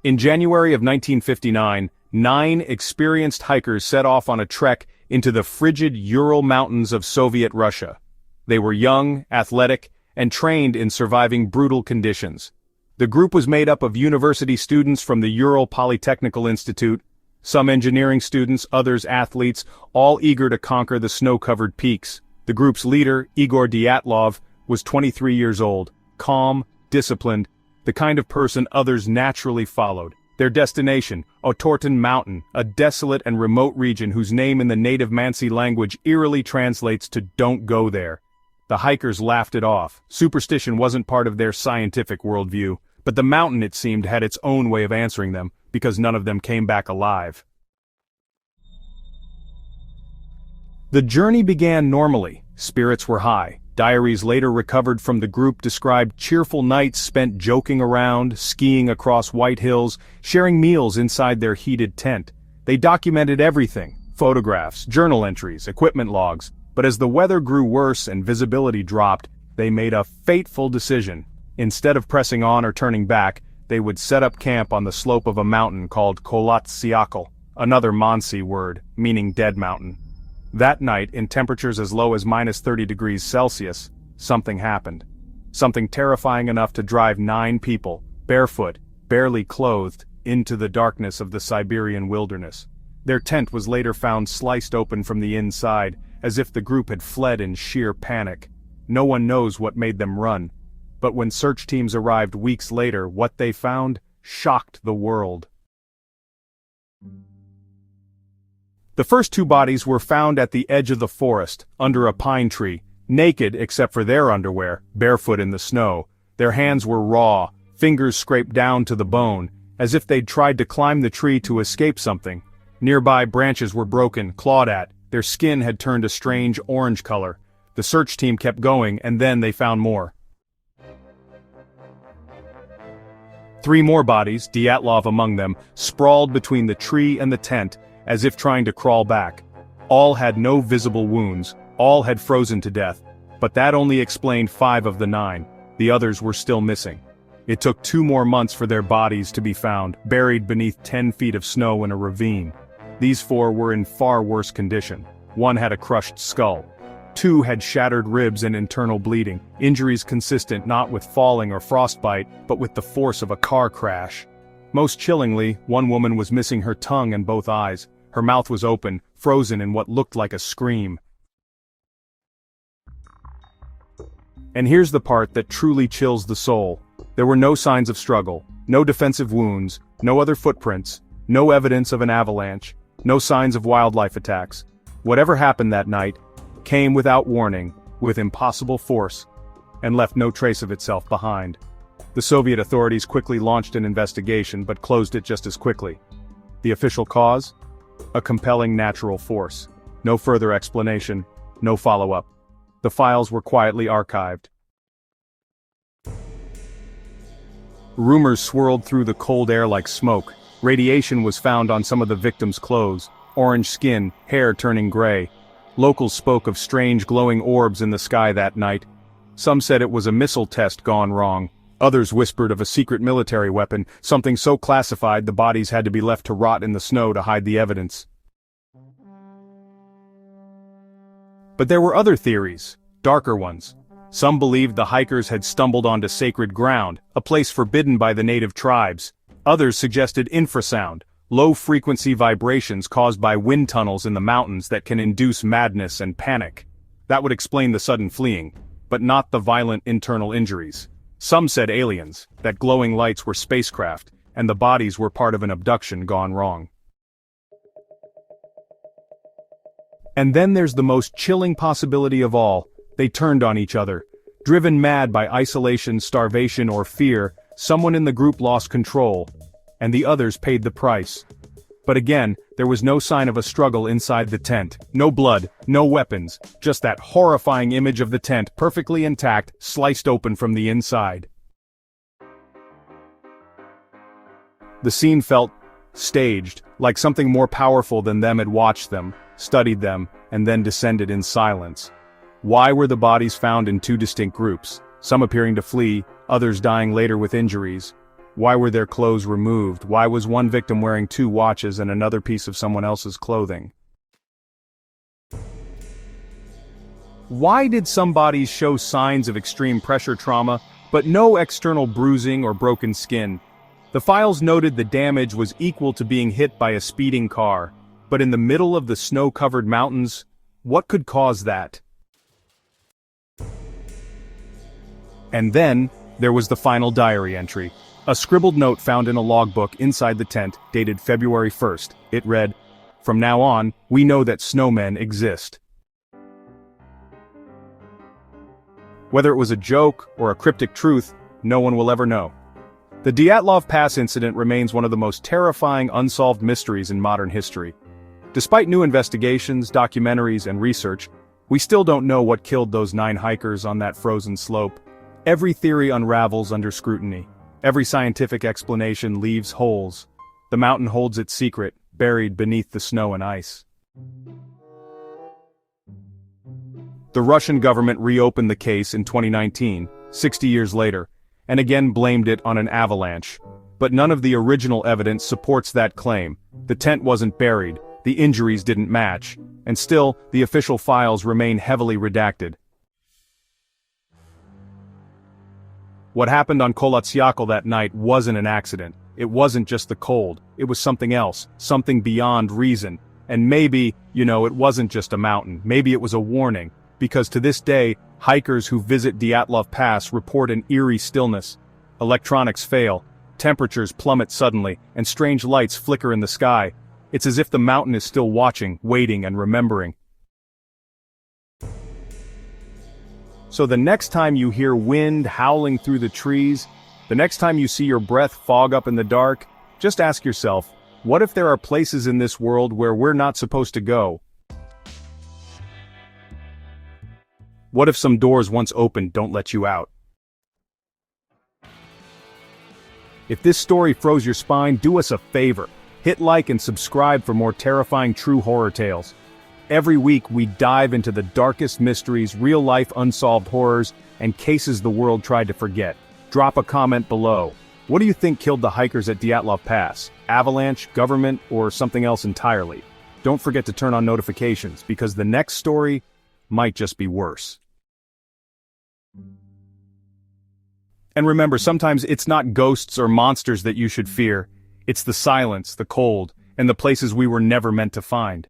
In January of 1959, 9 experienced hikers set off on a trek into the frigid Ural Mountains of Soviet Russia. They were young, athletic, and trained in surviving brutal conditions. The group was made up of university students from the Ural Polytechnical Institute, some engineering students, others athletes, all eager to conquer the snow-covered peaks. The group's leader, Igor Dyatlov, was 23 years old, calm, disciplined, the kind of person others naturally followed. Their destination, Ural Mountain, a desolate and remote region whose name in the native Mansi language eerily translates to "don't go there." The hikers laughed it off. Superstition wasn't part of their scientific worldview, but the mountain, it seemed, had its own way of answering them, because none of them came back alive. The journey began normally. Spirits were high. Diaries later recovered from the group described cheerful nights spent joking around, skiing across white hills, sharing meals inside their heated tent. They documented everything: photographs, journal entries, equipment logs. But as the weather grew worse and visibility dropped, they made a fateful decision. Instead of pressing on or turning back, they would set up camp on the slope of a mountain called Kolatsiakal, another Mansi word, meaning dead mountain. That night, in temperatures as low as -30 degrees Celsius, something happened. Something terrifying enough to drive 9 people, barefoot, barely clothed, into the darkness of the Siberian wilderness. Their tent was later found sliced open from the inside, as if the group had fled in sheer panic. No one knows what made them run. But when search teams arrived weeks later, what they found shocked the world. The first 2 bodies were found at the edge of the forest, under a pine tree, naked except for their underwear, barefoot in the snow. Their hands were raw, fingers scraped down to the bone, as if they'd tried to climb the tree to escape something. Nearby branches were broken, clawed at. Their skin had turned a strange orange color. The search team kept going, and then they found more. 3 more bodies, Dyatlov among them, sprawled between the tree and the tent, as if trying to crawl back. All had no visible wounds, all had frozen to death, but that only explained 5 of the 9. The others were still missing. It took 2 more months for their bodies to be found, buried beneath 10 feet of snow in a ravine. These 4 were in far worse condition. 1 had a crushed skull. 2 had shattered ribs and internal bleeding, injuries consistent not with falling or frostbite, but with the force of a car crash. Most chillingly, 1 woman was missing her tongue and both eyes. Her mouth was open, frozen in what looked like a scream. And here's the part that truly chills the soul. There were no signs of struggle, no defensive wounds, no other footprints, no evidence of an avalanche, no signs of wildlife attacks. Whatever happened that night came without warning, with impossible force, and left no trace of itself behind. The Soviet authorities quickly launched an investigation but closed it just as quickly. The official cause? A compelling natural force. No further explanation, no follow-up. The files were quietly archived. Rumors swirled through the cold air like smoke. Radiation was found on some of the victims' clothes, orange skin, hair turning gray. Locals spoke of strange glowing orbs in the sky that night. Some said it was a missile test gone wrong. Others whispered of a secret military weapon, something so classified the bodies had to be left to rot in the snow to hide the evidence. But there were other theories, darker ones. Some believed the hikers had stumbled onto sacred ground, a place forbidden by the native tribes. Others suggested infrasound, low-frequency vibrations caused by wind tunnels in the mountains that can induce madness and panic. That would explain the sudden fleeing, but not the violent internal injuries. Some said aliens, that glowing lights were spacecraft, and the bodies were part of an abduction gone wrong. And then there's the most chilling possibility of all. They turned on each other. Driven mad by isolation, starvation, or fear, someone in the group lost control, and the others paid the price. But again, there was no sign of a struggle inside the tent. No blood, no weapons, just that horrifying image of the tent perfectly intact, sliced open from the inside. The scene felt staged, like something more powerful than them had watched them, studied them, and then descended in silence. Why were the bodies found in 2 distinct groups, some appearing to flee, others dying later with injuries? Why were their clothes removed? Why was one victim wearing 2 watches and another piece of someone else's clothing? Why did some bodies show signs of extreme pressure trauma, but no external bruising or broken skin? The files noted the damage was equal to being hit by a speeding car, but in the middle of the snow-covered mountains, what could cause that? And then, there was the final diary entry. A scribbled note found in a logbook inside the tent, dated February 1st. It read, "From now on, we know that snowmen exist." Whether it was a joke or a cryptic truth, no one will ever know. The Dyatlov Pass Incident remains one of the most terrifying unsolved mysteries in modern history. Despite new investigations, documentaries, and research, we still don't know what killed those 9 hikers on that frozen slope. Every theory unravels under scrutiny. Every scientific explanation leaves holes. The mountain holds its secret, buried beneath the snow and ice. The Russian government reopened the case in 2019, 60 years later, and again blamed it on an avalanche. But none of the original evidence supports that claim. The tent wasn't buried, the injuries didn't match, and still, the official files remain heavily redacted. What happened on Kolotsiakl that night wasn't an accident. It wasn't just the cold, it was something else, something beyond reason. And maybe, it wasn't just a mountain, maybe it was a warning. Because to this day, hikers who visit Dyatlov Pass report an eerie stillness. Electronics fail, temperatures plummet suddenly, and strange lights flicker in the sky. It's as if the mountain is still watching, waiting, and remembering. So the next time you hear wind howling through the trees, the next time you see your breath fog up in the dark, just ask yourself, what if there are places in this world where we're not supposed to go? What if some doors once opened don't let you out? If this story froze your spine, do us a favor. Hit like and subscribe for more terrifying true horror tales. Every week we dive into the darkest mysteries, real-life unsolved horrors, and cases the world tried to forget. Drop a comment below. What do you think killed the hikers at Dyatlov Pass? Avalanche, government, or something else entirely? Don't forget to turn on notifications, because the next story might just be worse. And remember, sometimes it's not ghosts or monsters that you should fear. It's the silence, the cold, and the places we were never meant to find.